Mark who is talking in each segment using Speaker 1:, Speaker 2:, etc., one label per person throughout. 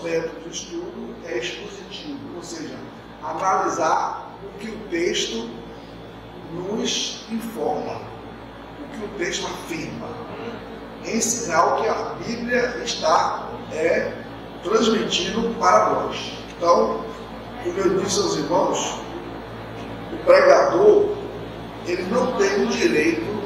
Speaker 1: nosso método de estudo é expositivo, ou seja, analisar o que o texto nos informa, o que o texto afirma, ensinar o que a Bíblia está transmitindo para nós. Então, como eu disse aos irmãos, o pregador, ele não tem o direito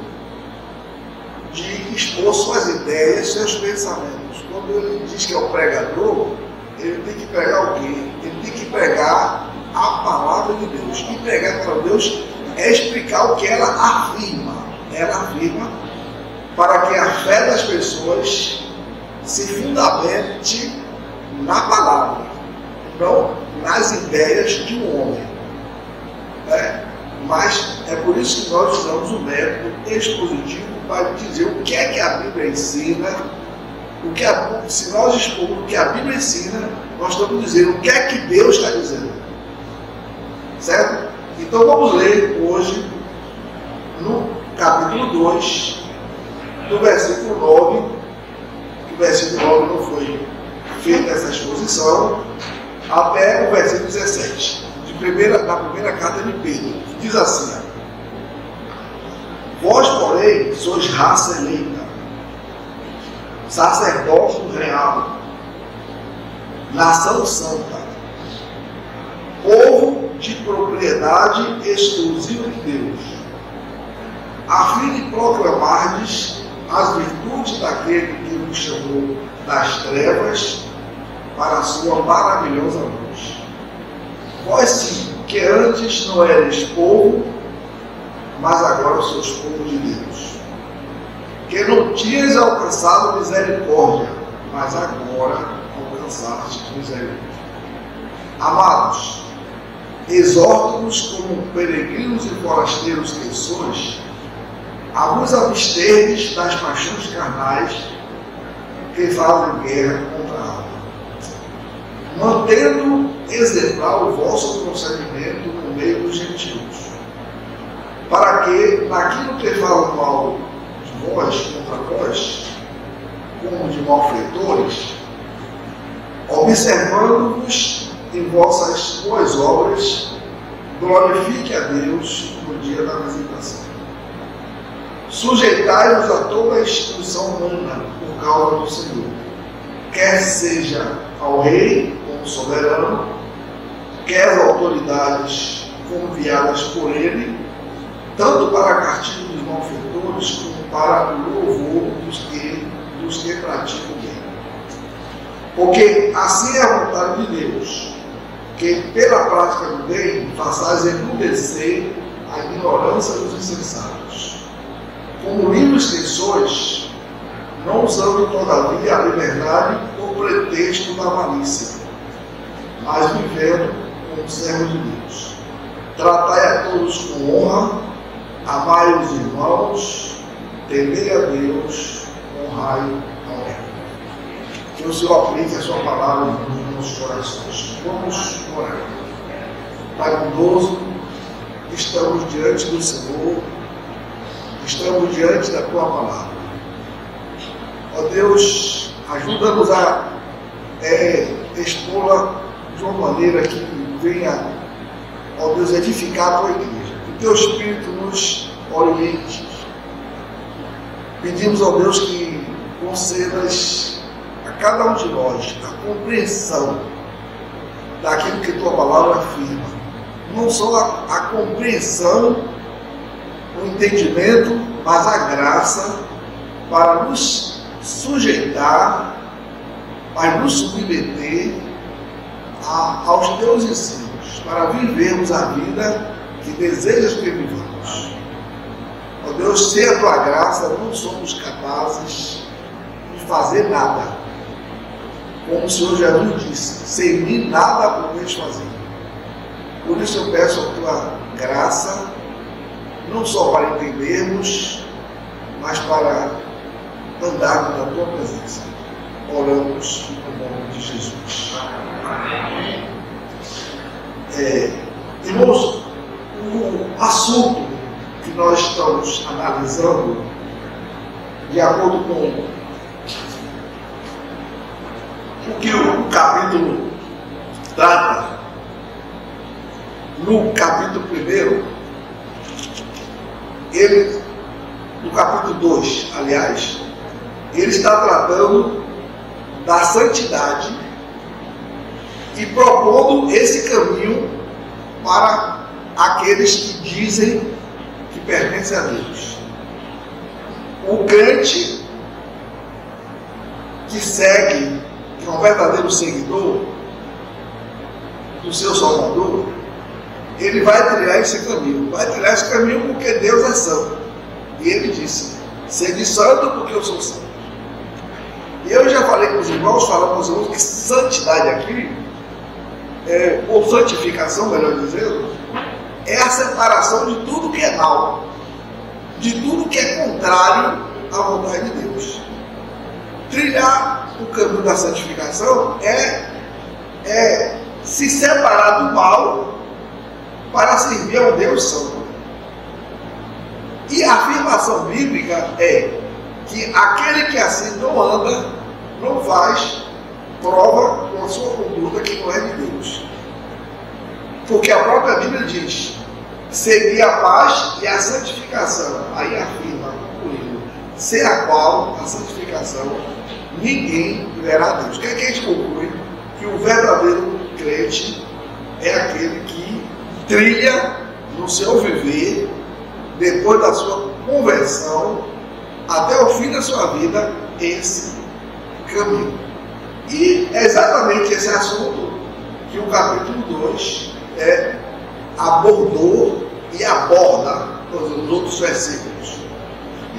Speaker 1: de expor suas ideias, seus pensamentos. Quando ele diz que é o pregador, ele tem que pregar o quê? Ele tem que pregar a palavra de Deus. E pregar para Deus é explicar o que ela afirma. Ela afirma para que a fé das pessoas se fundamente na palavra, não nas ideias de um homem. Mas é por isso que nós usamos o método expositivo para dizer o que é que a Bíblia ensina. Se nós expormos o que a Bíblia ensina, nós estamos dizendo o que é que Deus está dizendo. Certo? Então vamos ler hoje no capítulo 2, do versículo 9, que o versículo 9 não foi feita essa exposição, até o versículo 17, da primeira carta de Pedro, que diz assim: vós, porém, sois raça eleita, sacerdócio real, nação santa, povo de propriedade exclusiva de Deus, a fim de proclamardes as virtudes daquele que nos chamou das trevas para a sua maravilhosa luz. Vós sim, que antes não eres povo, mas agora sois povo de Deus. Que não tinhas alcançado misericórdia, mas agora alcançaste misericórdia. Amados, exorto-vos como peregrinos e forasteiros que sois, a vos absterdes das paixões carnais que fazem guerra contra a alma, mantendo exemplar o vosso procedimento no meio dos gentios, para que, naquilo que falam mal de vós, contra vós, como de malfeitores, observando-vos em vossas boas obras, glorifique a Deus no dia da visitação. Sujeitai-vos a toda a instituição humana por causa do Senhor, quer seja ao rei como soberano, quer as autoridades conviadas por ele, tanto para castigo dos malfeitores como para o louvor dos que praticam o bem. Porque assim é a vontade de Deus, que pela prática do bem façais enmudecer a ignorância dos insensatos. Como livres que sois, não usando todavia a liberdade por pretexto da malícia, mas vivendo como servos de Deus. Tratai a todos com honra, amai os irmãos, temei a Deus, honrai ao rei. Que o Senhor aplique a sua palavra nos nossos corações. Vamos orar. Pai bondoso, estamos diante do Senhor, estamos diante da tua palavra. Ó Deus, ajuda-nos a expô-la de uma maneira que venha, ó Deus, edificar a tua igreja. Que o teu Espírito nos oriente. Pedimos, ó Deus, que concedas a cada um de nós a compreensão daquilo que tua palavra afirma. Não só a compreensão, o entendimento, mas a graça para nos sujeitar, para nos submeter aos teus ensinos, para vivermos a vida que desejas que vivamos. Ó Deus, sem a tua graça não somos capazes de fazer nada. Como o Senhor Jesus disse, sem mim nada podeis fazer. Por isso eu peço a tua graça, não só para entendermos, mas para andarmos na tua presença. Oramos no nome de Jesus. Irmãos, o assunto que nós estamos analisando, de acordo com o que o capítulo trata, no capítulo 1, ele, no capítulo 2, aliás, ele está tratando da santidade e propondo esse caminho para aqueles que dizem que pertencem a Deus. O crente que segue, que é um verdadeiro seguidor do seu Salvador, ele vai trilhar esse caminho. Vai trilhar esse caminho porque Deus é santo. E ele disse: sede santo porque eu sou santo. E eu já falei com os irmãos, falamos com os irmãos, que santidade aqui, ou santificação, melhor dizendo, é a separação de tudo que é mal, de tudo que é contrário à vontade de Deus. Trilhar o caminho da santificação é se separar do mal para servir ao Deus Santo. E a afirmação bíblica é que aquele que assim não anda, não faz, prova com a sua conduta que não é de Deus. Porque a própria Bíblia diz: seguir a paz e a santificação. Aí afirma, concluindo, sem a qual a santificação ninguém verá a Deus. O que é que a gente conclui? Que o verdadeiro crente é aquele que trilha no seu viver, depois da sua conversão, até o fim da sua vida, esse caminho. E é exatamente esse assunto que o capítulo 2 abordou e aborda nos outros versículos.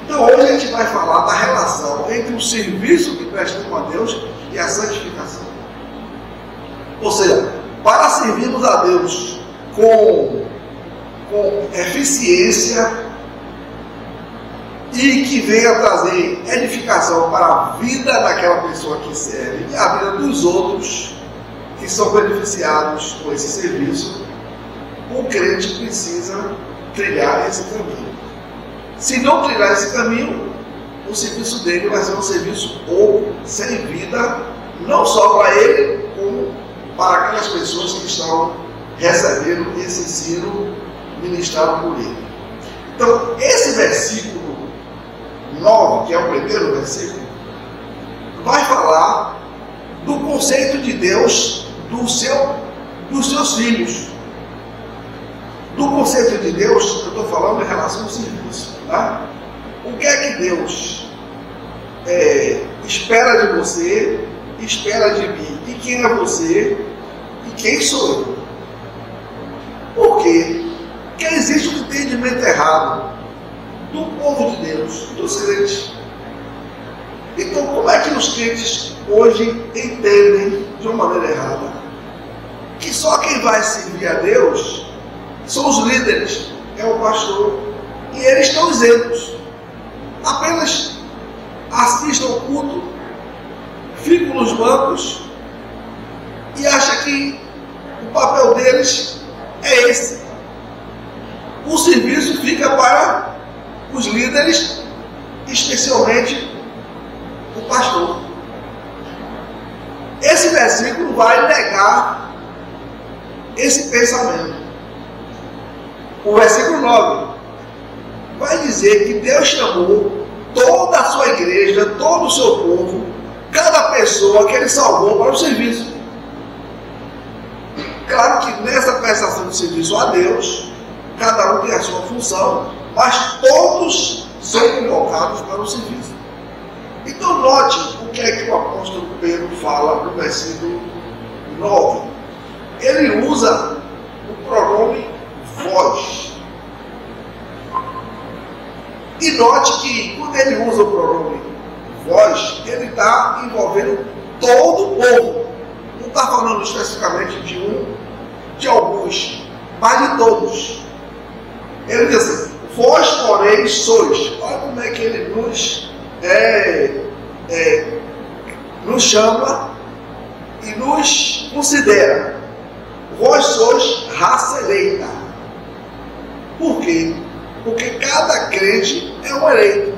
Speaker 1: Então hoje a gente vai falar da relação entre o serviço que prestamos a Deus e a santificação. Ou seja, para servirmos a Deus com eficiência e que venha trazer edificação para a vida daquela pessoa que serve e a vida dos outros que são beneficiados com esse serviço, o crente precisa trilhar esse caminho. Se não trilhar esse caminho, o serviço dele vai ser um serviço ou sem vida, não só para ele, como para aquelas pessoas que estão recebendo esse ensino ministrado por ele. Então, esse versículo 9, que é o primeiro versículo, vai falar do conceito de Deus dos seus filhos. Do conceito de Deus, eu estou falando em relação ao serviço. Tá? O que é que Deus espera de você, espera de mim? E quem é você? E quem sou eu? Por quê? Porque existe um entendimento errado do povo de Deus, dos crentes. Então, como é que os crentes hoje entendem de uma maneira errada que só quem vai servir a Deus são os líderes, é o pastor, e eles estão isentos, apenas assistam ao culto, ficam nos bancos e acham que o papel deles é esse. O serviço fica para os líderes, especialmente o pastor. Esse versículo vai negar esse pensamento. O versículo 9 vai dizer que Deus chamou toda a sua igreja, todo o seu povo, cada pessoa que ele salvou para o serviço. Claro que nessa prestação de serviço a Deus, cada um tem a sua função, mas todos são convocados para o serviço. Então note o que é que o apóstolo Pedro fala no versículo 9. Ele usa o pronome vós. E note que quando ele usa o pronome vós, ele está envolvendo todo o povo. Não está falando especificamente de alguns, mas de todos. Ele diz assim: vós, porém, sois. Olha como é que ele nos chama e nos considera. Vós sois raça eleita. Por quê? Porque cada crente é um eleito.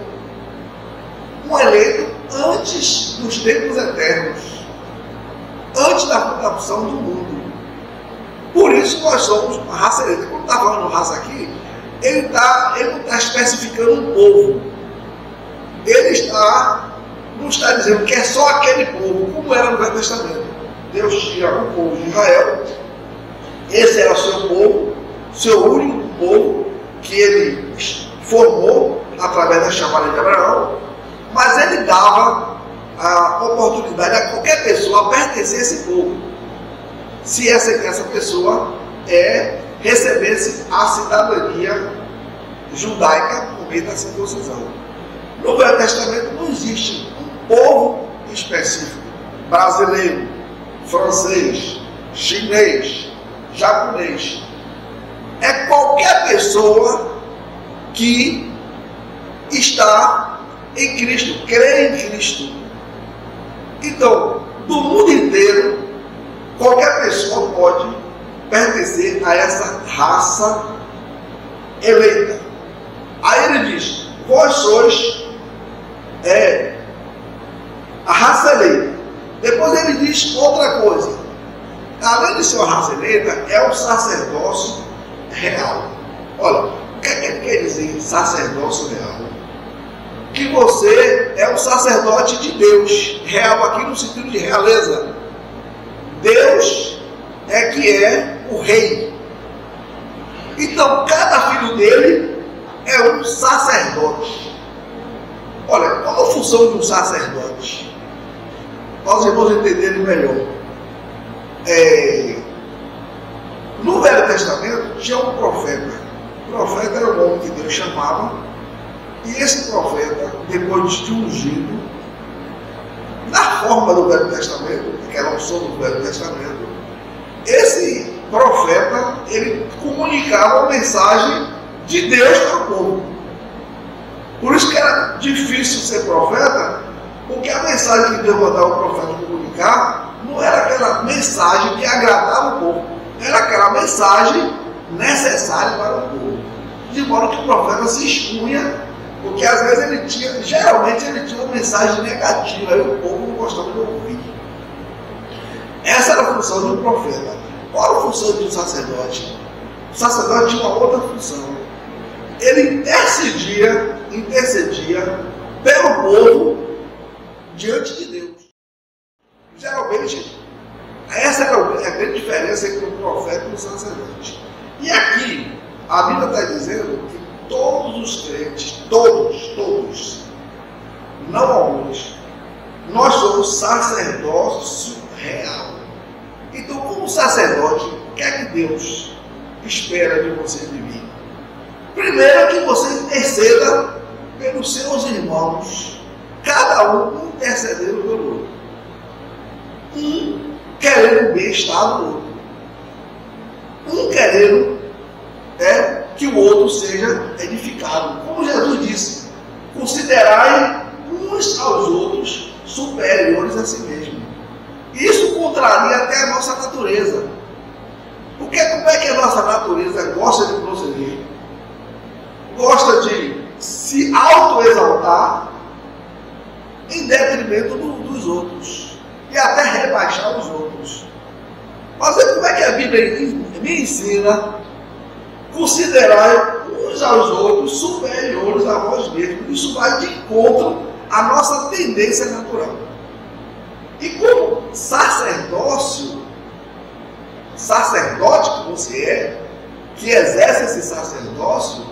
Speaker 1: Um eleito antes dos tempos eternos. da função do mundo. Por isso nós somos uma raça eleita. Quando está falando raça aqui, ele não está especificando um povo. Ele não está dizendo que é só aquele povo, como era no Velho Testamento. Deus tinha o povo de Israel, esse era o seu povo, seu único povo, que ele formou através da chamada de Abraão, mas ele dava a oportunidade a qualquer pessoa pertencer a esse povo, se essa pessoa recebesse a cidadania judaica por meio da circuncisão. No Velho Testamento não existe um povo específico, brasileiro, francês, chinês, japonês. É qualquer pessoa que está em Cristo, crê em Cristo. Então, do mundo inteiro, qualquer pessoa pode pertencer a essa raça eleita. Aí ele diz: vós sois a raça eleita. Depois ele diz outra coisa. Além de ser uma raça eleita, é o sacerdócio real. Olha, o que é que ele quer dizer sacerdócio real? Que você é um sacerdote de Deus. Real aqui no sentido de realeza. Deus é que é o rei. Então, cada filho dele é um sacerdote. Olha, qual a função de um sacerdote? Para os irmãos entenderem melhor. No Velho Testamento tinha um profeta. O profeta era o homem que Deus chamava. E esse profeta, depois de ungido, na forma do Velho Testamento, que era o som do Velho Testamento, esse profeta, ele comunicava a mensagem de Deus para o povo. Por isso que era difícil ser profeta, porque a mensagem que Deus mandava o profeta comunicar não era aquela mensagem que agradava o povo, era aquela mensagem necessária para o povo. De modo que o profeta se expunha, porque às vezes geralmente ele tinha uma mensagem negativa e o povo não gostava de ouvir. Essa era a função de um profeta. Qual era a função de um sacerdote? O sacerdote tinha uma outra função. Ele intercedia pelo povo diante de Deus. Geralmente, essa era a grande diferença entre o profeta e o sacerdote. E aqui, a Bíblia está dizendo que todos os crentes, todos, não alguns, nós somos sacerdócio real. Então, como sacerdote, o que é que Deus espera de você de mim? Primeiro, que você interceda pelos seus irmãos, cada um intercedendo pelo outro, um querendo o bem-estar do outro, um querendo que o outro seja edificado. Como Jesus disse, considerai uns aos outros superiores a si mesmo. Isso contraria até a nossa natureza. Porque como é que a nossa natureza gosta de proceder? Gosta de se auto-exaltar em detrimento dos outros e até rebaixar os outros. Mas como é que a Bíblia me ensina considerar uns aos outros superiores a vós mesmos? Isso vai de encontro à nossa tendência natural. E como sacerdote que você é, que exerce esse sacerdócio,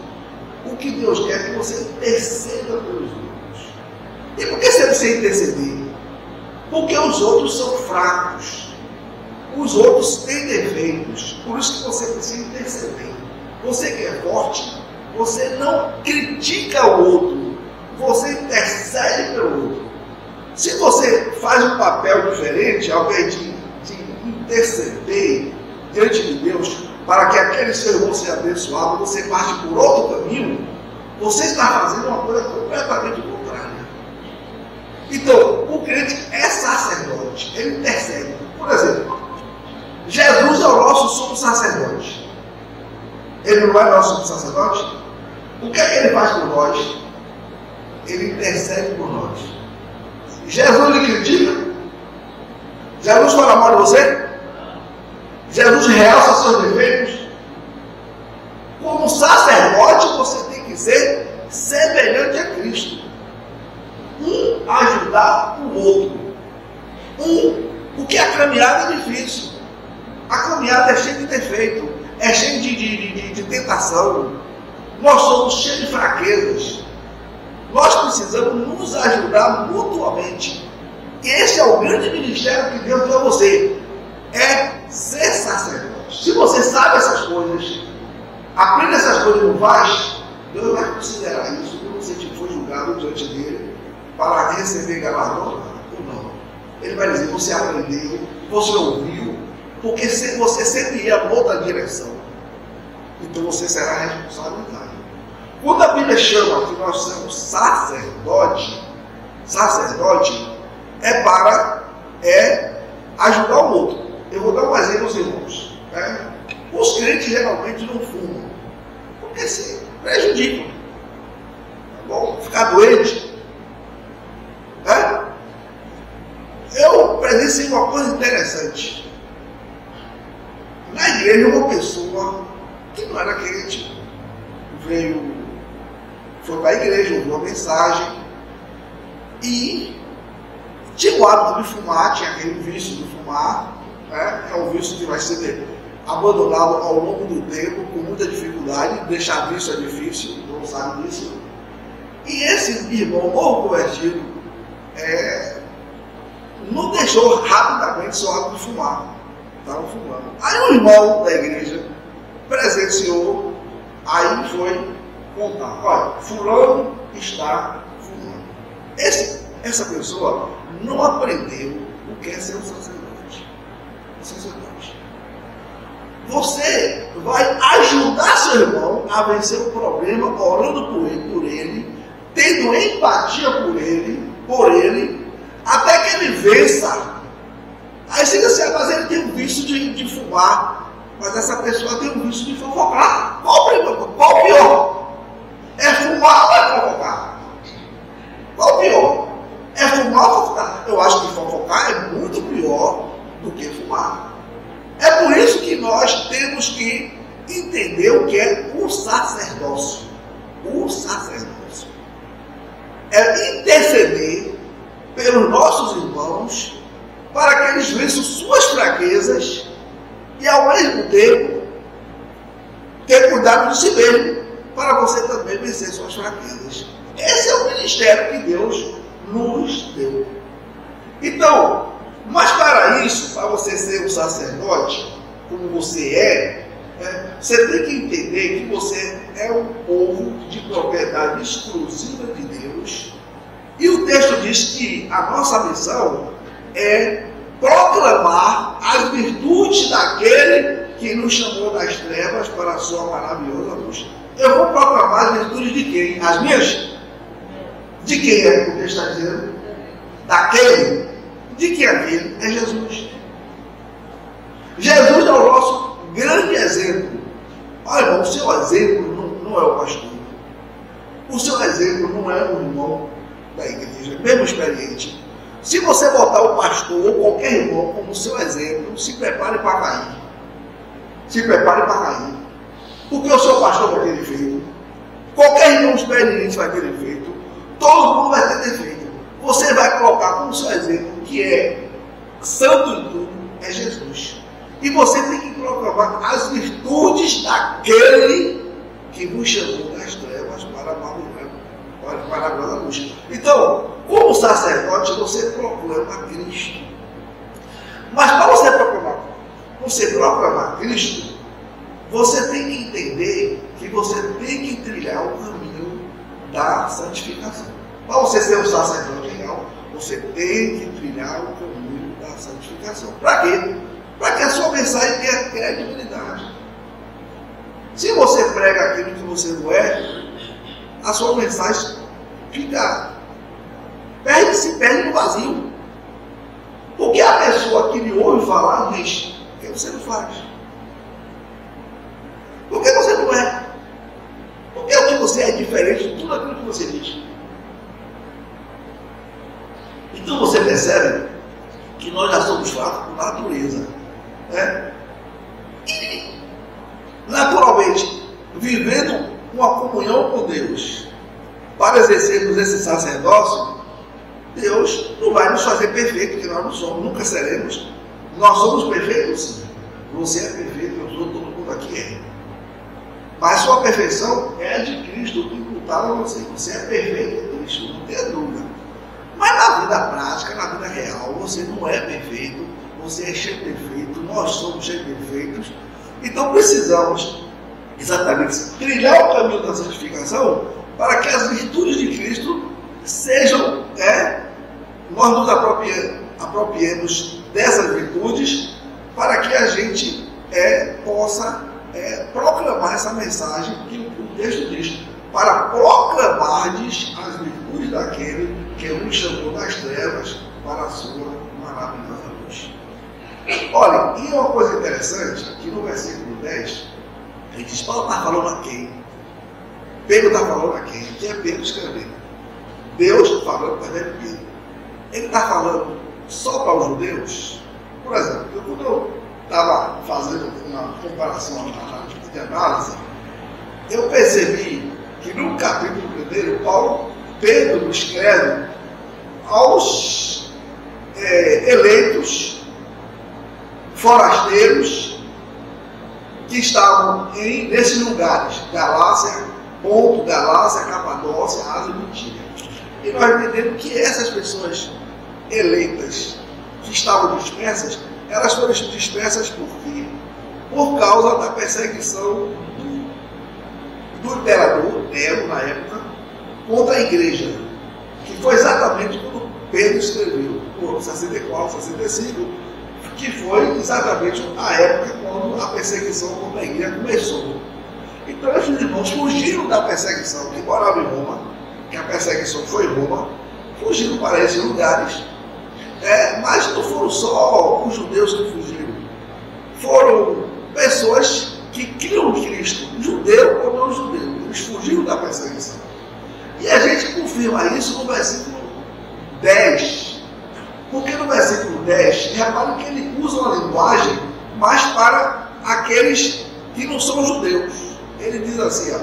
Speaker 1: o que Deus quer é que você interceda pelos outros. E por que você precisa interceder? Porque os outros são fracos. Os outros têm defeitos. Por isso que você precisa interceder. Você que é forte, você não critica o outro. Você intercede pelo outro. Se você faz um papel diferente, ao invés de interceder diante de Deus, para que aquele seu irmão seja abençoado, você parte por outro caminho, você está fazendo uma coisa completamente contrária. Então, o crente é sacerdote, ele intercede. Por exemplo, Jesus é o nosso sumo sacerdote. Ele não é nosso sumo sacerdote? O que é que ele faz por nós? Ele intercede por nós. Jesus lhe critica? Jesus fala mal de você? Jesus realça seus defeitos. Como sacerdote, você tem que ser semelhante a Cristo. Um ajudar o outro. Porque a caminhada é difícil. A caminhada é cheia de defeito, é cheia de tentação. Nós somos cheios de fraquezas. Nós precisamos nos ajudar mutuamente. Esse é o grande ministério que Deus deu a você. É ser sacerdote. Se você sabe essas coisas, aprende essas coisas e não faz, Deus vai considerar isso quando você for julgado diante dele para receber galardão ou não. Ele vai dizer, você aprendeu, você ouviu, porque você sempre ia em outra direção. Então você será responsabilizado. Quando a Bíblia chama que nós somos sacerdote é para ajudar o outro. Eu vou dar um exemplo aos irmãos. Né? Os crentes geralmente não fumam, porque se prejudicam. Tá bom? Ficar doente. Né? Eu presenciei uma coisa interessante. Na igreja, uma pessoa que não era crente foi para a igreja, ouviu uma mensagem e tinha o hábito de fumar, tinha aquele vício de fumar, né? É um vício que vai ser abandonado ao longo do tempo com muita dificuldade. Deixar vício é difícil, não sabe disso. E esse irmão novo convertido não deixou rapidamente seu hábito de fumar. Estava fumando. Aí um irmão da igreja presenciou, aí foi contar, olha, fulano está fumando. Essa pessoa não aprendeu o que é ser um sacerdote. Você vai ajudar seu irmão a vencer o problema, orando por ele, tendo empatia por ele, até que ele vença. Aí você diz assim, mas ele tem um vício de fumar, mas essa pessoa tem um vício de fofocar. Qual pior? É fumar ou é fofocar? Qual pior? É fumar ou fofocar? Eu acho que fofocar é muito pior do que fumar. É por isso que nós temos que entender o que é o sacerdócio. O sacerdócio é interceder pelos nossos irmãos para que eles vençam suas fraquezas e ao mesmo tempo ter cuidado de si mesmo para você também vencer suas fraquezas. Esse é o ministério que Deus nos deu. Então, mas para isso, para você ser um sacerdote, como você você tem que entender que você é um povo de propriedade exclusiva de Deus. E o texto diz que a nossa missão é proclamar as virtudes daquele que nos chamou das trevas para a sua maravilhosa luz. Eu vou proclamar as virtudes de quem? As minhas? De quem é que o texto está dizendo? Daquele. De que aquele? É Jesus. Jesus é o nosso grande exemplo. Olha, irmão, o seu exemplo não é o pastor. O seu exemplo não é o irmão da igreja, mesmo experiente. Se você botar o pastor ou qualquer irmão como seu exemplo, se prepare para cair. Se prepare para cair. Porque o seu pastor vai ter defeito. Qualquer irmão experiente vai ter defeito. Todo mundo vai ter defeito. Você vai colocar como seu exemplo, que é santo em tudo, é Jesus. E você tem que proclamar as virtudes daquele que vos chamou das trevas para a glória da luz. Então, como sacerdote, você proclama Cristo. Mas para você proclamar Cristo, você tem que entender que você tem que trilhar o caminho da santificação. Para você ser um sacerdote real, você tem que trilhar o caminho da santificação. Para quê? Para que a sua mensagem tenha credibilidade. Se você prega aquilo que você não é, a sua mensagem se perde no vazio. Porque a pessoa que lhe ouve falar diz, o que você não faz? Por que você não é? Porque o que você é diferente de tudo aquilo que você diz. Então você percebe que nós já somos fracos por natureza. Né? uma comunhão com Deus para exercermos esse sacerdócio, Deus não vai nos fazer perfeito, porque nós não somos, nunca seremos. Nós somos perfeitos, sim. Você é perfeito, eu sou, todo mundo aqui é. Mas sua perfeição é de Cristo, imputado a você. Você é perfeito em Cristo, não tenha dúvida. Mas na vida prática, na vida real, você não é perfeito, você é cheio de defeitos, nós somos cheios de defeitos. Então precisamos exatamente trilhar o caminho da santificação para que as virtudes de Cristo sejam, nós nos apropriemos dessas virtudes para que a gente possa proclamar essa mensagem que o texto diz, para proclamardes as virtudes daquele que nos chamou das trevas para a sua maravilhosa luz. Olha, e uma coisa interessante, aqui no versículo 10, ele diz, Paulo está falando a quem? Pedro está falando a quem? Que é Pedro escrevendo. Deus está falando para Pedro. Ele está falando só para os judeus? Por exemplo, quando eu estava fazendo uma comparação de análise, eu percebi que no capítulo 1, Pedro escreve aos eleitos forasteiros que estavam nesses lugares, Galácia, Ponto, Galácia, Capadócia, Ásia e Bitínia. E nós entendemos que essas pessoas eleitas que estavam dispersas, elas foram dispersas por quê? Por causa da perseguição do imperador Nero, na época, contra a igreja, que foi exatamente quando Pedro escreveu, por 64, 65, que foi exatamente a época quando a perseguição contra a igreja começou. Então, esses irmãos fugiram da perseguição, que moravam em Roma, que a perseguição foi em Roma, fugiram para esses lugares, mas não foram só os judeus que fugiram, foram pessoas que criam Cristo, judeu ou não judeu, eles fugiram da perseguição. E a gente confirma isso no versículo 10, porque no versículo 10, repare que ele usa uma linguagem mais para aqueles que não são judeus. Ele diz assim,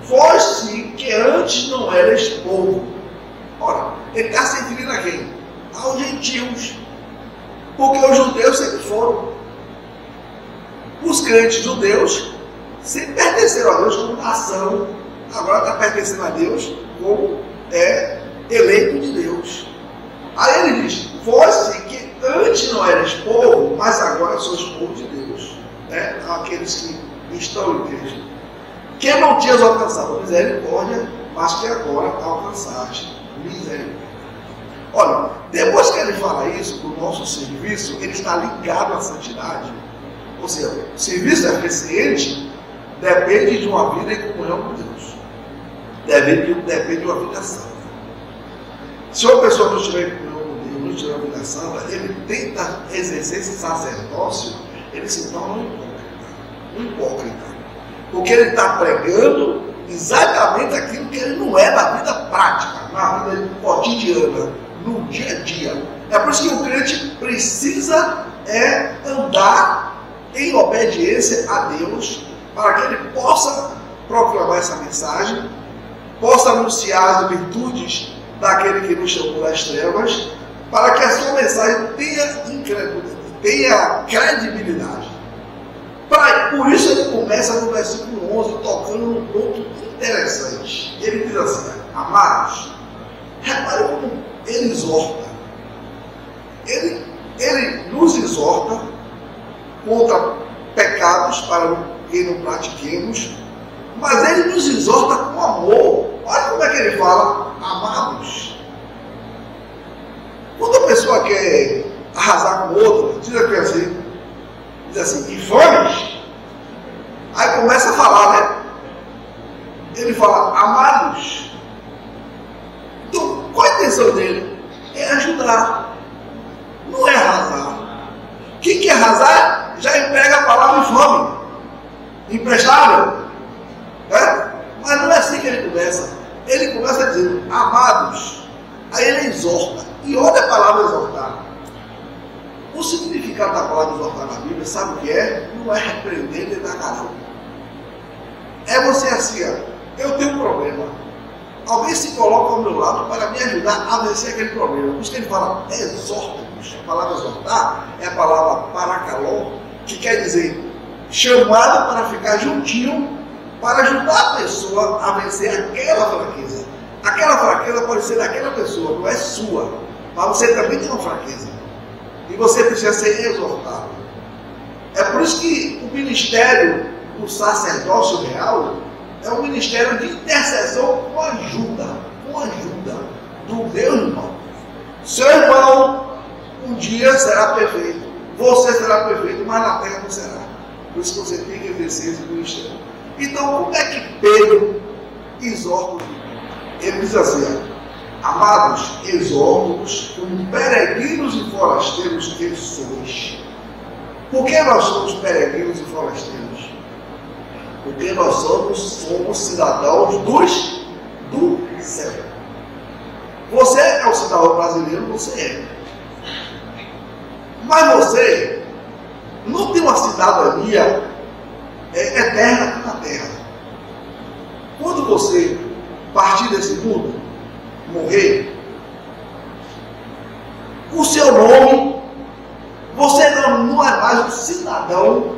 Speaker 1: vós sim que antes não erais povo. Ora, ele está se referindo a quem? Aos gentios. Porque os judeus sempre foram. Os crentes judeus sempre pertenceram a Deus como nação. Agora está pertencendo a Deus como eleito de Deus. Aí ele diz, vós sim que antes não erais povo, mas agora sois povo de Deus. Aqueles que estão em Cristo. Que não tinhas alcançado misericórdia, mas que agora alcançaste misericórdia. Olha, depois que ele fala isso do nosso serviço, ele está ligado à santidade. Ou seja, o serviço eficiente depende de uma vida em comunhão com Deus. Depende de uma vida santa. Se uma pessoa não estiver em comunhão com Deus, não estiver em uma vida santa, ele tenta exercer esse sacerdócio, ele se torna um hipócrita. Porque ele está pregando exatamente aquilo que ele não é na vida prática, na vida cotidiana, no dia a dia. É por isso que o crente precisa andar em obediência a Deus, para que ele possa proclamar essa mensagem, possa anunciar as virtudes daquele que nos chamou das trevas, para que a sua mensagem tenha credibilidade. Por isso ele começa no versículo 11, tocando num ponto interessante. Ele diz assim, amados, repare como ele exorta. Ele nos exorta contra pecados para que não pratiquemos, mas ele nos exorta com amor. Olha como é que ele fala, amados. Quando a pessoa quer arrasar com outra, diz assim, infames. Aí começa a falar, né? Ele fala, amados. Então, qual a intenção dele? É ajudar, não é arrasar. Quem quer arrasar já emprega a palavra infame, imprestável, né? Mas não é assim que ele começa. Ele começa dizendo, amados. Aí ele exorta. E olha a palavra exortar. O significado da palavra exortar na Bíblia, sabe o que é? Não é repreender nem dar carão. É você assim, eu tenho um problema. Alguém se coloca ao meu lado para me ajudar a vencer aquele problema. Por isso que ele fala exorta-nos. A palavra exortar é a palavra paracaló, que quer dizer chamado para ficar juntinho, para ajudar a pessoa a vencer aquela fraqueza. Aquela fraqueza pode ser daquela pessoa, não é sua, mas você também tem uma fraqueza. E você precisa ser exortado. É por isso que o ministério do sacerdócio real é um ministério de intercessão com ajuda do meu irmão. Seu irmão um dia será perfeito, você será perfeito, mas na terra não será. Por isso que você tem que exercer esse ministério. Então, como é que Pedro exorta? Ele diz assim: amados, exorto-vos como peregrinos e forasteiros que sois. Por que nós somos peregrinos e forasteiros? Porque nós somos cidadãos do céu. Você é um cidadão brasileiro, você é. Mas você não tem uma cidadania eterna aqui na terra. Quando você partir desse mundo, morrer, o seu nome, você não é mais um cidadão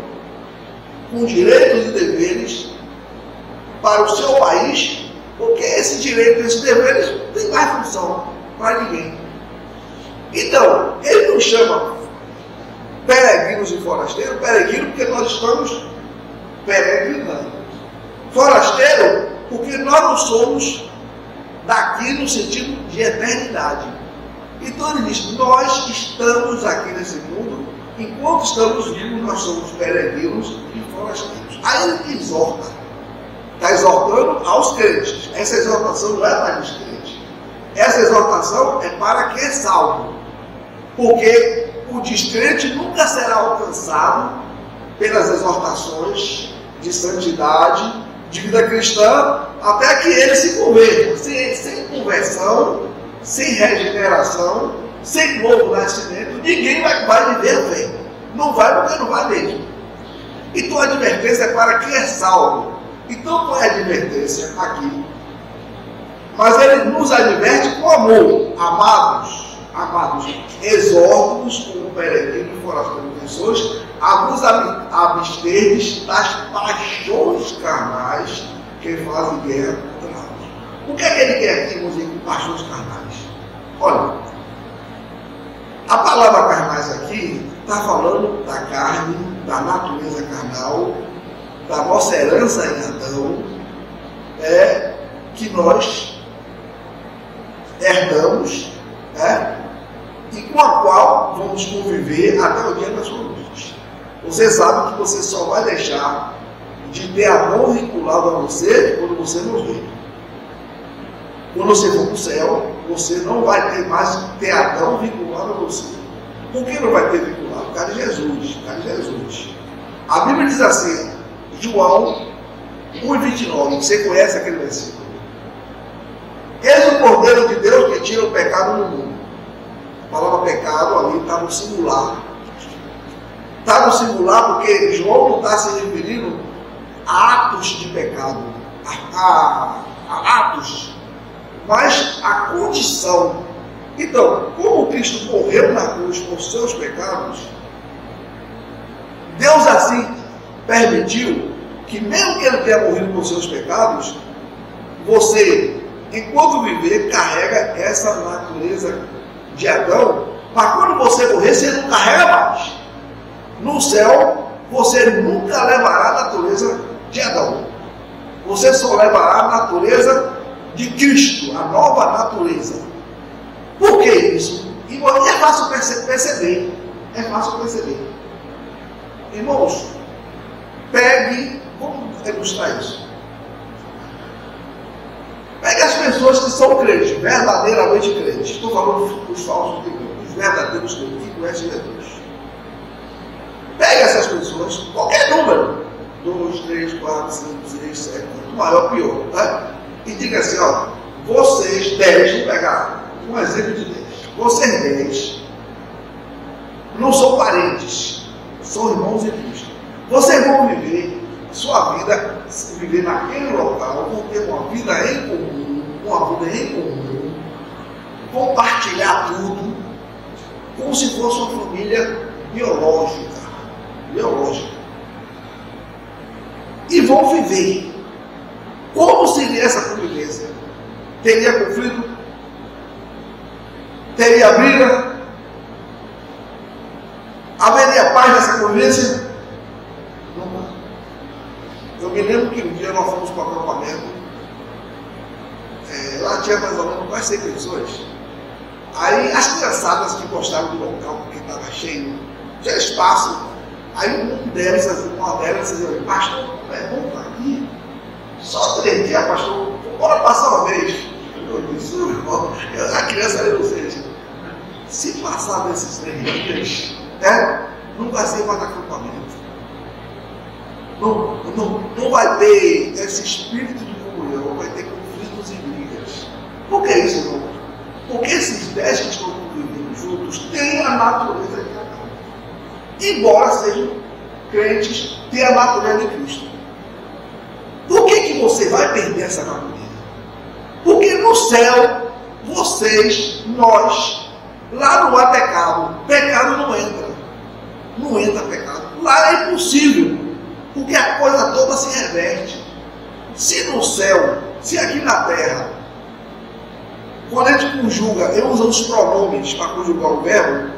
Speaker 1: com direitos e deveres para o seu país, porque esse direito e esses deveres não tem mais função para ninguém. Então, ele nos chama peregrinos e forasteiros, peregrino porque nós estamos peregrinando. Forasteiro porque nós não somos daqui no sentido de eternidade. Então ele diz, nós estamos aqui nesse mundo, enquanto estamos vivos, nós somos peregrinos e forasteiros. Aí ele exorta, está exortando aos crentes. Essa exortação não é para os crentes. Essa exortação é para quem é salvo. Porque o descrente nunca será alcançado pelas exortações de santidade, de vida cristã, até que ele se converta. Sem conversão, sem regeneração, sem novo nascimento, ninguém vai viver a fé. Não vai porque não vai mesmo. Então a advertência é para quem é salvo. Então qual é a advertência aqui? Mas ele nos adverte com amor. Amados, exorto-vos como peregrinos e forasteiros que sois, a vos absterdes das paixões carnais que fazem guerra contra nós. O que é que ele quer aqui, irmãos, com paixões carnais? Olha, a palavra carnais aqui está falando da carne, da natureza carnal, da nossa herança em Adão, que nós herdamos, e com a qual vamos conviver até o dia da sua morte. Você sabe que você só vai deixar de ter amor vinculado a você quando você morrer. Quando você for para o céu, você não vai ter mais ter Adão vinculado a você. Por que não vai ter vinculado? Por causa de Jesus. A Bíblia diz assim, João 1,29, você conhece aquele versículo? Eis o Cordeiro de Deus que tira o pecado do mundo. A palavra pecado ali está no singular. Está no singular porque João não está se referindo a atos de pecado, a atos, mas a condição. Então, como Cristo morreu na cruz por seus pecados, Deus assim permitiu que, mesmo que ele tenha morrido por seus pecados, você, enquanto viver, carrega essa natureza de Adão, mas quando você morrer, você não carrega mais. No céu, você nunca levará a natureza de Adão. Você só levará a natureza de Cristo, a nova natureza. Por que isso? E é fácil perceber. É fácil perceber. Irmãos, pegue, vamos ilustrar isso. Pegue as pessoas que são crentes, verdadeiramente crentes. Estou falando dos falsos crentes, dos verdadeiros crentes, que conhecem a Deus. Pegue essas pessoas, qualquer número, 2, 3, 4, 5, 6, 7, quanto maior, pior, tá? E diga assim, ó, vocês 10, vou pegar um exemplo de 10. Vocês 10 não são parentes, são irmãos em Cristo. Vocês vão viver sua vida, viver naquele local, vão ter uma vida em comum, compartilhar tudo, como se fosse uma família biológica. E vão viver. Como seria essa convivência? Teria conflito? Teria briga? Haveria paz nessa convivência? Não. Eu me lembro que um dia nós fomos para o acampamento. Lá tinha mais ou menos quase 100 pessoas. Aí as criançadas que gostavam do local porque estava cheio, tinha espaço. Aí uma delas dizia, pastor, não é bom estar aqui? Só 3 dias, pastor, bora passar uma vez. Eu disse, a criança era inocente. Se passar desses 3 dias, não vai ser mais acampamento. Não vai ter esse espírito de comunhão, vai ter conflitos e brigas. Por que isso, irmão? Porque esses 10 que estão convivendo juntos têm a natureza de cada um. Embora sejam crentes, têm a natureza de Cristo. Por que você vai perder essa natureza? Porque no céu, vocês, nós, lá não há pecado. Pecado não entra. Não entra pecado. Lá é impossível. Porque a coisa toda se reverte. Se no céu, se aqui na terra, quando a gente conjuga, eu uso os pronomes para conjugar o verbo,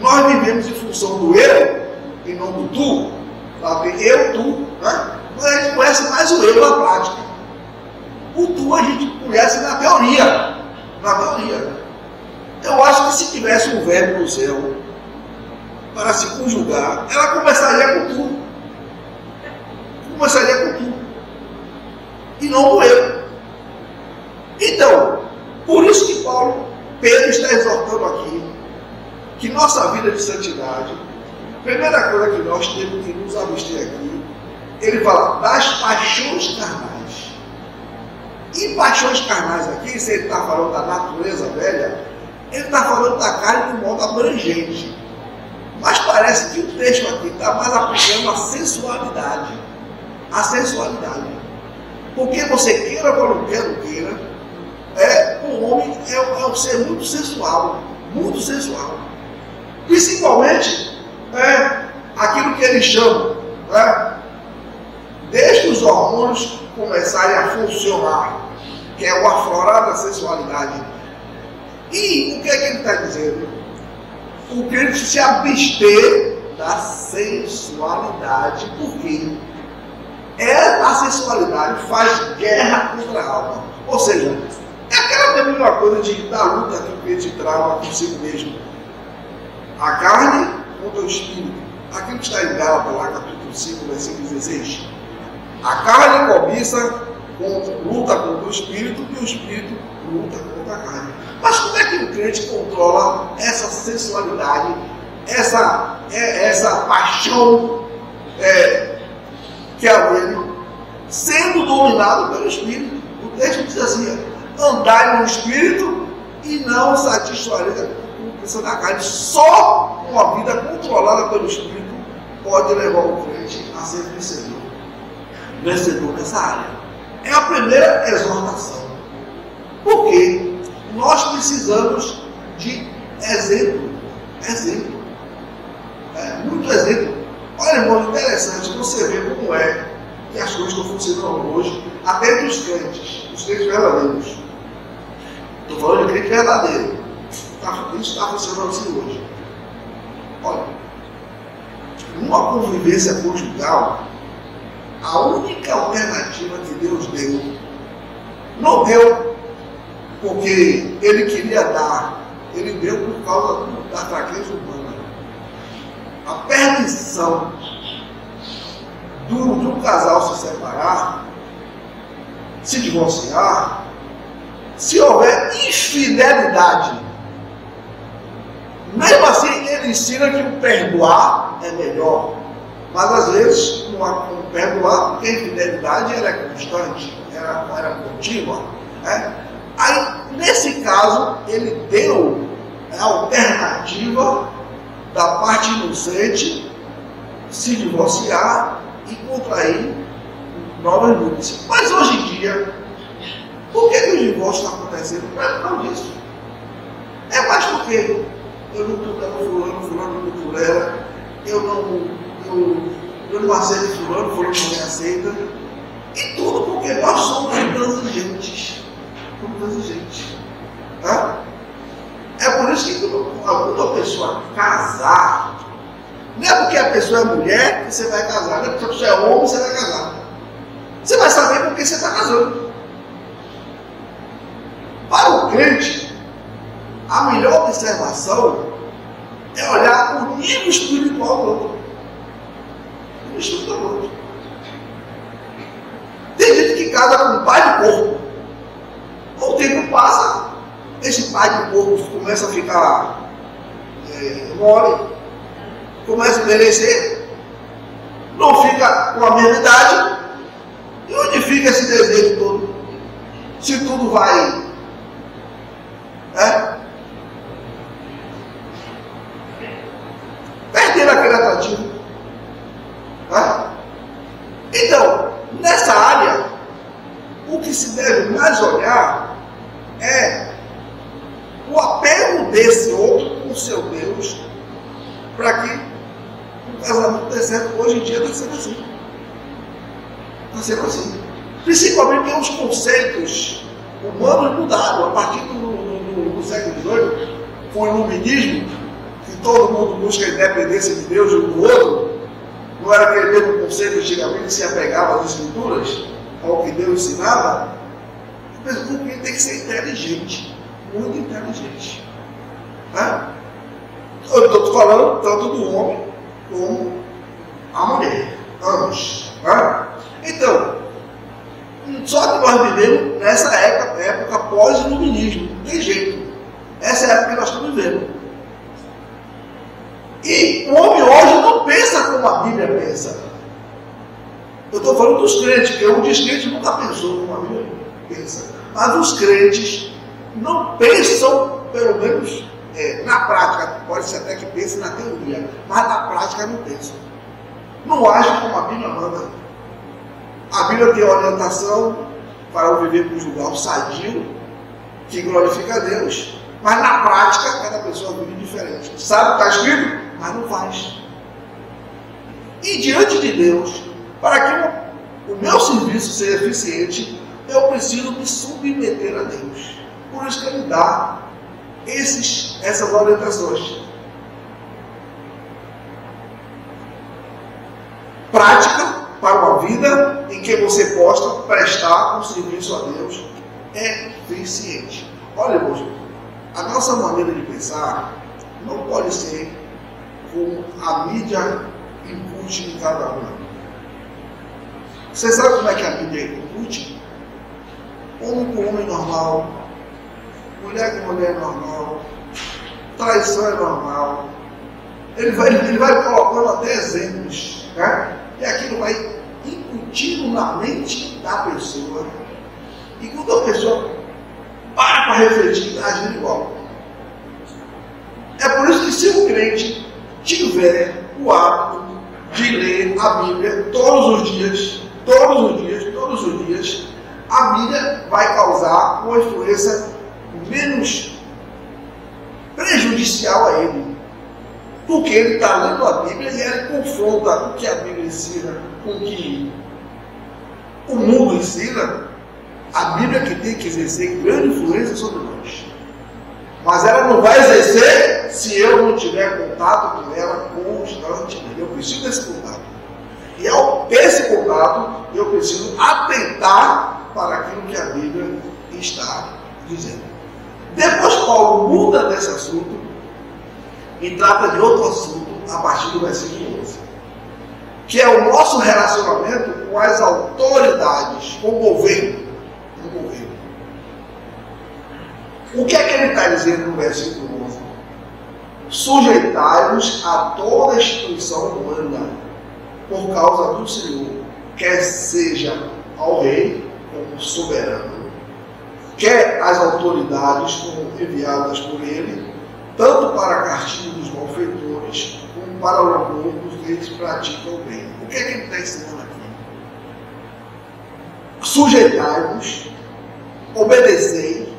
Speaker 1: nós vivemos em função do eu e não do tu. Sabe? Eu, tu, né? Mas a gente conhece mais o eu na prática. O tu a gente conhece na teoria. Eu acho que se tivesse um verbo no céu para se conjugar, ela começaria com tu. E não com eu. Então, por isso que Pedro está exortando aqui que nossa vida de santidade, primeira coisa que nós temos que nos abster aqui, ele fala das paixões carnais. E paixões carnais aqui, se ele está falando da natureza velha, ele está falando da carne de modo abrangente. Mas parece que o texto aqui está mais aplicando a sensualidade. Porque você queira ou não queira, o homem é um ser muito sensual. Principalmente aquilo que ele chama, desde os hormônios começarem a funcionar, que é o aflorar da sensualidade. E o que é que ele está dizendo? O crente se abster da sensualidade, porque a sensualidade faz guerra contra a alma. Ou seja, é aquela mesma coisa da luta que o crente trava consigo mesmo. A carne contra o espírito. Aquilo que está em Gálatas, lá, capítulo 5, versículo 16. A carne cobiça, luta contra o espírito, e o espírito luta contra a carne. Mas como é que o crente controla essa sensualidade, essa paixão que é dele, sendo dominado pelo espírito? O texto diz assim: andai no espírito e não satisfareis a concupiscência da carne. Só uma vida controlada pelo espírito pode levar o crente a ser vencedor nessa área. É a primeira exortação. Por quê? Nós precisamos de exemplo. Muito exemplo. Olha, irmão, interessante você ver como é que as coisas estão funcionando hoje, até entre os crentes verdadeiros. Estou falando de crente verdadeiro. Isso está funcionando assim hoje. Olha, numa convivência conjugal, a única alternativa que Deus deu, não deu porque Ele queria dar, Ele deu por causa da fraqueza humana. A permissão de um casal se separar, se divorciar, se houver infidelidade. Mesmo assim, ele ensina que o perdoar é melhor. Mas às vezes, não perdoar, porque a infidelidade ela é constante, ela era contínua. Aí, nesse caso, ele deu a alternativa da parte inocente se divorciar e contrair novas núpcias. Mas hoje em dia, por que os divórcios estão acontecendo? Não é por causa disso. É mais porque eu não estou dando fulano não tolera, eu não aceito fulano não me aceita. E tudo porque nós somos transigentes. Tá? É por isso que quando a pessoa casar, não é porque a pessoa é mulher que você vai casar, não é porque a pessoa é homem que você vai casar. Você vai saber por que você está casando. Para o crente, a melhor observação é olhar o nível espiritual do outro. O nível espiritual do outro. Tem gente que casa com o pai do corpo. O tempo passa, esse pai do corpo começa a ficar mole, começa a envelhecer, não fica com a mesma idade. E onde fica esse desejo todo? Se tudo vai perder aquele atrativo. Então, nessa área, o que se deve mais olhar é o apego desse outro com o seu Deus, para que o casamento dê certo. Hoje em dia está sendo assim. Está sendo assim. Principalmente porque os conceitos humanos mudaram. A partir do século XVIII, com o iluminismo, que todo mundo busca a independência de Deus e um do outro, não era aquele mesmo conceito que antigamente que se apegava às escrituras, ao que Deus ensinava. Mas o que tem que ser inteligente, muito inteligente. Eu estou falando tanto do homem como a mulher, ambos. Então, só que nós vivemos nessa época pós-iluminismo, não tem jeito. Essa é a época que nós estamos vivendo. E o homem hoje não pensa como a Bíblia pensa. Eu estou falando dos crentes, porque o descrente nunca pensou como a Bíblia pensa. Mas os crentes não pensam, pelo menos na prática, pode ser até que pense na teoria, mas na prática não pensam. Não agem como a Bíblia manda. A Bíblia tem orientação para o viver conjugal sadio, que glorifica a Deus, mas na prática cada pessoa vive diferente. Sabe o que está escrito, mas não faz. E diante de Deus, para que o meu serviço seja eficiente, eu preciso me submeter a Deus. Por isso que Ele dá essas orientações. Prática para uma vida em que você possa prestar um serviço a Deus eficiente. Olha, irmãos, a nossa maneira de pensar não pode ser como a mídia incute em cada um. Você sabe como é que a mídia incute? Homem com homem normal, mulher com mulher normal, traição é normal. Ele vai colocando até exemplos, né? E aquilo vai incutindo na mente da pessoa. E quando a pessoa para refletir, está agindo igual. É por isso que se o crente tiver o hábito de ler a Bíblia todos os dias, a Bíblia vai causar uma influência menos prejudicial a ele. Porque ele está lendo a Bíblia e ele confronta o que a Bíblia ensina com o que o mundo ensina. A Bíblia que tem que exercer grande influência sobre nós. Mas ela não vai exercer se eu não tiver contato com ela constantemente. Eu preciso desse contato. E ao ter esse contato, eu preciso atentar para aquilo que a Bíblia está dizendo. Depois Paulo muda desse assunto e trata de outro assunto a partir do versículo 11, que é o nosso relacionamento com as autoridades, com o governo. O que é que ele está dizendo no versículo 11? Sujeitai-vos a toda instituição humana por causa do Senhor, quer seja ao rei como soberano, quer as autoridades como enviadas por ele, tanto para castigo dos malfeitores como para o louvor dos que praticam o bem. O que é que ele está ensinando aqui? Sujeitai-vos, obedecei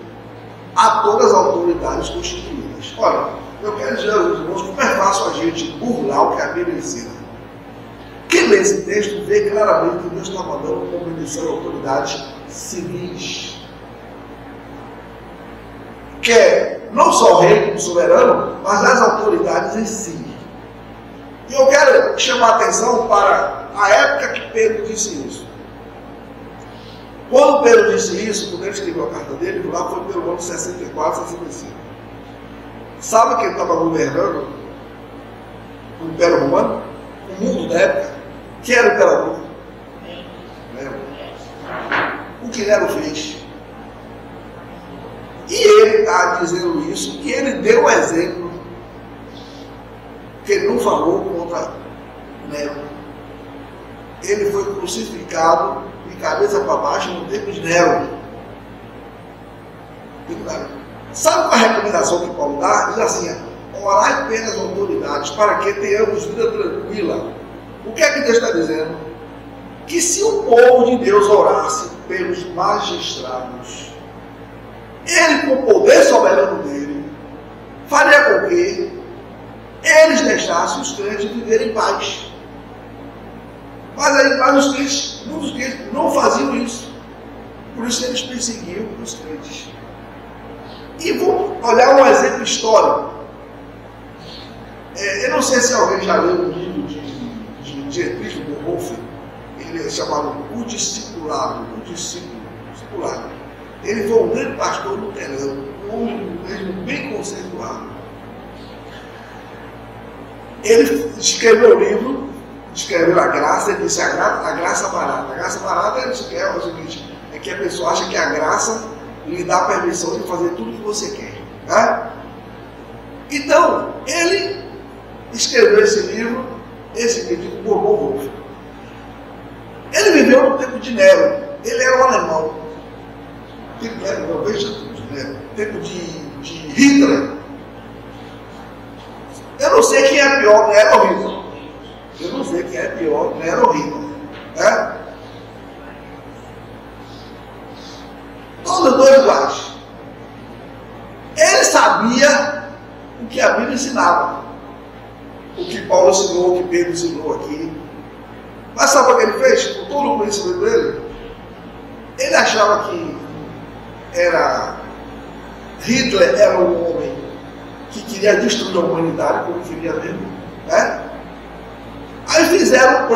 Speaker 1: a todas as autoridades constituídas. Olha, eu quero dizer aos irmãos como é fácil a gente burlar o que a Bíblia ensina. Quem lê esse texto vê claramente que Deus está mandando obedecer a autoridades civis. Que é não só o rei como soberano, mas as autoridades em si. E eu quero chamar a atenção para a época que Pedro disse isso. Quando Pedro disse isso, quando ele escreveu a carta dele, lá foi pelo ano 64, 65. Sabe quem estava governando o Império Romano? O mundo da época? Quem era o imperador? Nero. O que Nero fez? E ele está dizendo isso, e ele deu um exemplo que ele não falou contra Nero. Ele foi crucificado de cabeça para baixo no tempo de Nero. Sabe qual é a recomendação que Paulo dá? Diz assim: orai pelas autoridades para que tenhamos vida tranquila. O que é que Deus está dizendo? Que se o povo de Deus orasse pelos magistrados, ele, com o poder soberano dele, faria com que eles deixassem os crentes viverem em paz. Mas os crentes, muitos crentes não faziam isso. Por isso eles perseguiam os crentes. E vou olhar um exemplo histórico. Eu não sei se alguém já leu um livro de Dietrich Bonhoeffer. Ele é chamado O Discipulado. Ele foi um grande pastor luterano, um homem mesmo bem conceituado. Ele escreveu o livro, escreveu a graça, ele disse a graça barata. A graça barata é o seguinte, é que a pessoa acha que a graça lhe dá a permissão de fazer tudo o que você quer. Né? Então, ele escreveu esse livro de Bonhoeffer. Ele viveu no tempo de Nero, ele era um alemão. Tempo de Hitler. Eu não sei quem é pior, Nero ou Hitler. Eu não sei quem é pior, Nero ou Hitler. Né? Todos dois iguais. Ele sabia o que a Bíblia ensinava. O que Paulo ensinou, o que Pedro ensinou aqui. Mas sabe o que ele fez? Com todo o conhecimento dele, ele achava que Hitler era um homem que queria destruir a humanidade, como queria mesmo. Né? Aí fizeram um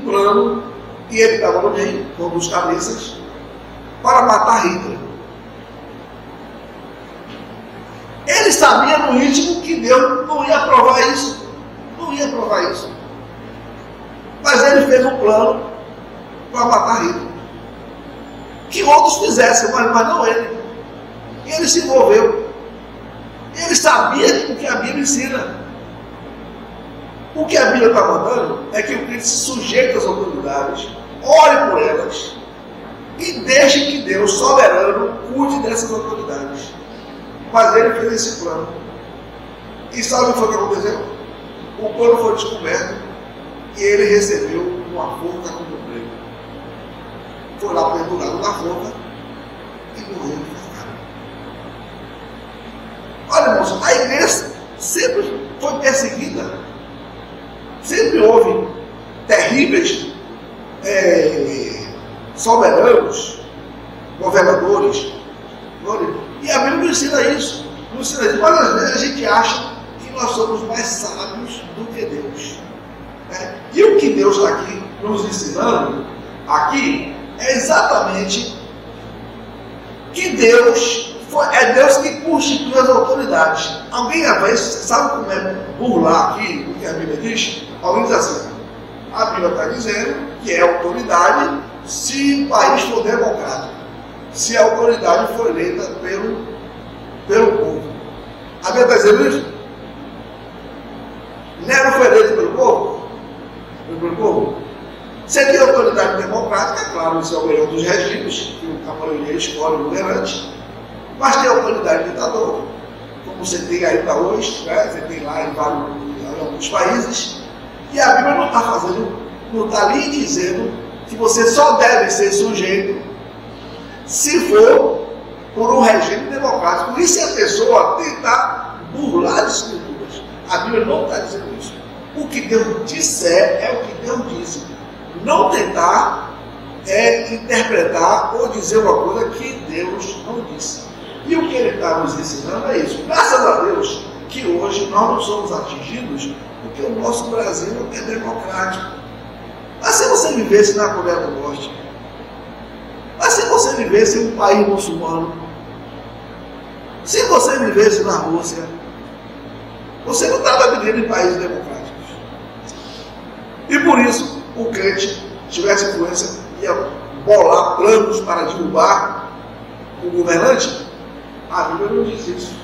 Speaker 1: plano, e ele estava no meio, com dos cabeças, para matar Hitler. Ele sabia no íntimo que Deus não ia aprovar isso. Não ia aprovar isso. Mas ele fez um plano para matar Hitler. Que outros fizessem, mas não ele. E ele se envolveu. Ele sabia o que a Bíblia ensina. O que a Bíblia está mandando é que o crente se sujeite às autoridades, ore por elas e deixe que Deus, soberano, cuide dessas autoridades. Mas ele fez esse plano. E sabe o que foi que aconteceu? O plano foi descoberto e ele recebeu uma forca como prêmio. Foi lá pendurado na forca e morreu enforcado. Olha, irmãos, a igreja sempre foi perseguida. Sempre houve terríveis soberanos, governadores. E a Bíblia não ensina isso. Não ensina isso. Mas às vezes a gente acha que nós somos mais sábios do que Deus. Né? E o que Deus está aqui nos ensinando, aqui, é exatamente que Deus, é Deus que constitui as autoridades. Alguém, às vezes, sabe como é burlar aqui o que a Bíblia diz? Alguém diz assim: a Bíblia está dizendo que é autoridade se o país for democrático, se a autoridade for eleita pelo povo. A Bíblia está dizendo isso? Nero foi eleito pelo povo? Pelo povo? Se tem autoridade democrática, claro, isso é o melhor dos regimes, que a maioria escolhe o governante, mas tem autoridade ditador, como você tem aí para hoje, né? Você tem lá em alguns dos países, e a Bíblia não está lhe dizendo que você só deve ser sujeito se for por um regime democrático. E se a pessoa tentar burlar as escrituras? A Bíblia não está dizendo isso. O que Deus disser é o que Deus disse. Não tentar interpretar ou dizer uma coisa que Deus não disse. E o que ele está nos ensinando é isso. Graças a Deus que hoje nós não somos atingidos porque o nosso Brasil é democrático. Mas se você vivesse na Coreia do Norte, mas se você vivesse em um país muçulmano, se você vivesse na Rússia, você não estava vivendo em países democráticos. E por isso o crente tivesse influência, ia bolar planos para derrubar o governante. A Bíblia não diz isso.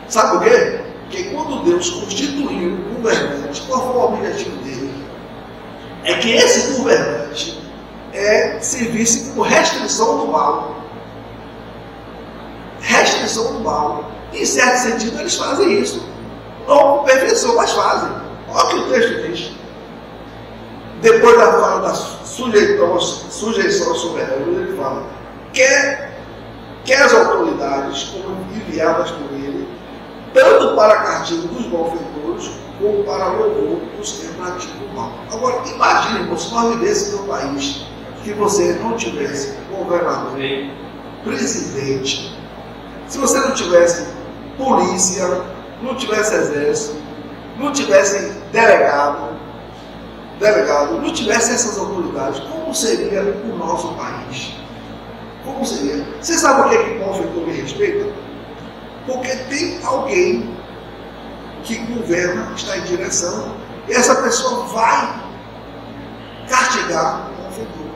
Speaker 1: Sabe por quê? Porque quando Deus constituiu o governante, qual foi o objetivo dele? É que esse governante servisse como restrição do mal. Restrição do mal. Em certo sentido, eles fazem isso. Não com perfeição, mas fazem. Olha o que o texto diz. Depois da fala da sujeição ao soberano, ele fala: quer as autoridades como enviadas por ele, tanto para castigo dos malfeitores, como para louvor dos que praticam o mal. Agora, imagine, irmão, se nós vivêssemos num país que você não tivesse governador, presidente, se você não tivesse polícia, não tivesse exército, não tivesse delegado, não tivesse essas autoridades, como seria o nosso país? Como seria? Você sabe por que o malfeitor me respeita? Porque tem alguém que governa, está em direção, e essa pessoa vai castigar o malfeitor.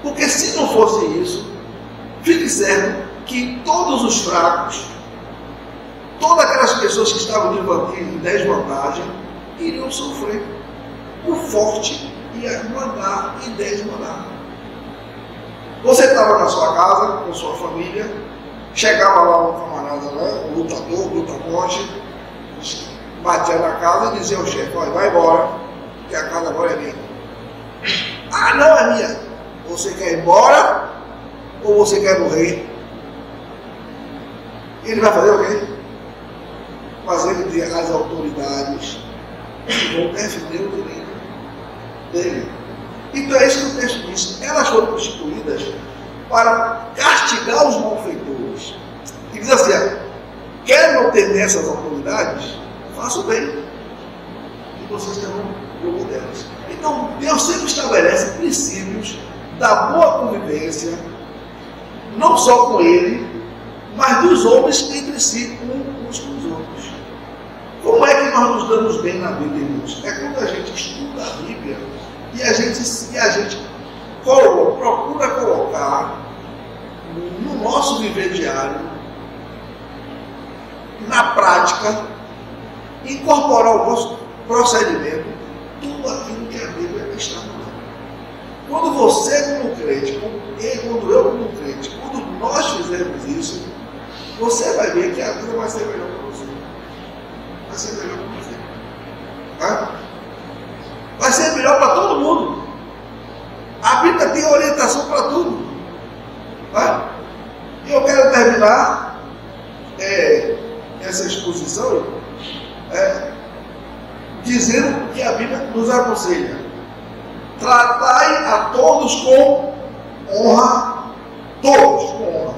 Speaker 1: Porque se não fosse isso, fique certo que todos os fracos, todas aquelas pessoas que estavam em desvantagem, iriam sofrer. O forte ia mandar e desmandar. Você estava na sua casa, com sua família, chegava lá um camarada, né, um lutador, luta-morte, batia na casa e dizia ao chefe: olha, vai embora, que a casa agora é minha. Ah, não é minha. Você quer ir embora ou você quer morrer? Ele vai fazer o quê? Fazer com que as autoridades vão defender o direito dele. Então é isso que o texto diz. Elas foram constituídas para castigar os malfeitores. E diz assim: quer não ter nessas autoridades? Faça o bem, e vocês terão jogo delas. Então Deus sempre estabelece princípios da boa convivência, não só com ele, mas dos homens entre si, uns com os outros. Como é que nós nos damos bem na Bíblia, irmãos? É quando a gente estuda a Bíblia e a gente procura colocar no nosso viver diário, na prática, incorporar o nosso procedimento, tudo aquilo que a Bíblia está falando. Quando você como crente, quando eu como crente, quando nós fizermos isso, você vai ver que a vida vai ser melhor para você. Vai ser melhor para você. Tá? Vai ser melhor para todo mundo. A Bíblia tem orientação para tudo. Tá? E eu quero terminar essa exposição dizendo que a Bíblia nos aconselha: tratai a todos com honra, todos com honra.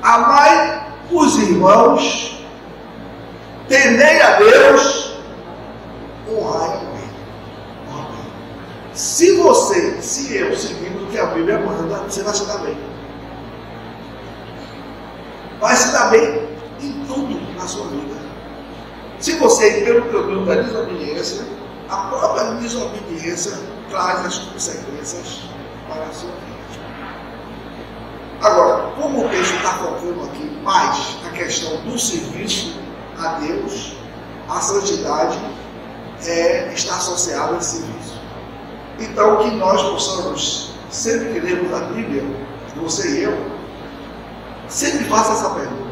Speaker 1: Amai os irmãos, temei a Deus, honrai o rei. Se eu seguindo o que a Bíblia manda, você vai se dar bem. Vai se dar bem em tudo na sua vida. Se você ir pelo caminho da desobediência, a própria desobediência traz as consequências para a sua vida. Agora, como o texto está focando aqui mais na questão do serviço a Deus, a santidade está associada a esse serviço. Então, que nós possamos, sempre que lermos a Bíblia, você e eu, sempre faça essa pergunta: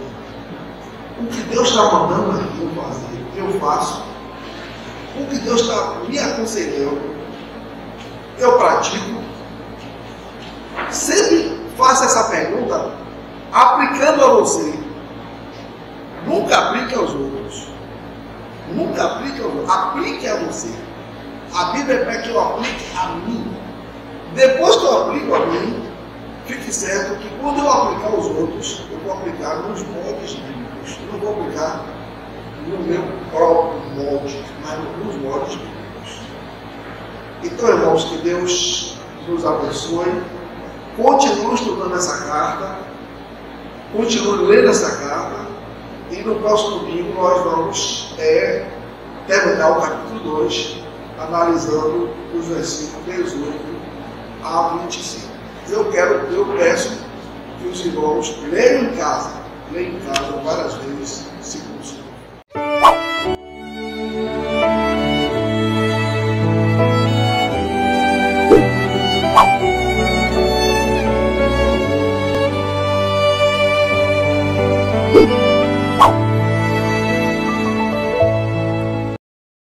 Speaker 1: o que Deus está mandando aqui eu fazer, eu faço, o que Deus está me aconselhando, eu pratico. Sempre faça essa pergunta aplicando a você. Nunca aplique aos outros. Nunca aplique aos outros. Aplique a você. A Bíblia é para que eu aplique a mim. Depois que eu aplico a mim, fique certo que quando eu aplicar aos outros, eu vou aplicar nos moldes bíblicos. Eu não vou aplicar no meu próprio molde, mas nos moldes bíblicos. Então, irmãos, que Deus nos abençoe. Continue estudando essa carta. Continue lendo essa carta. E no próximo domingo nós vamos terminar o capítulo 2, analisando os versículos 18 a 25. Eu peço que os irmãos leiam em casa várias vezes, se possível.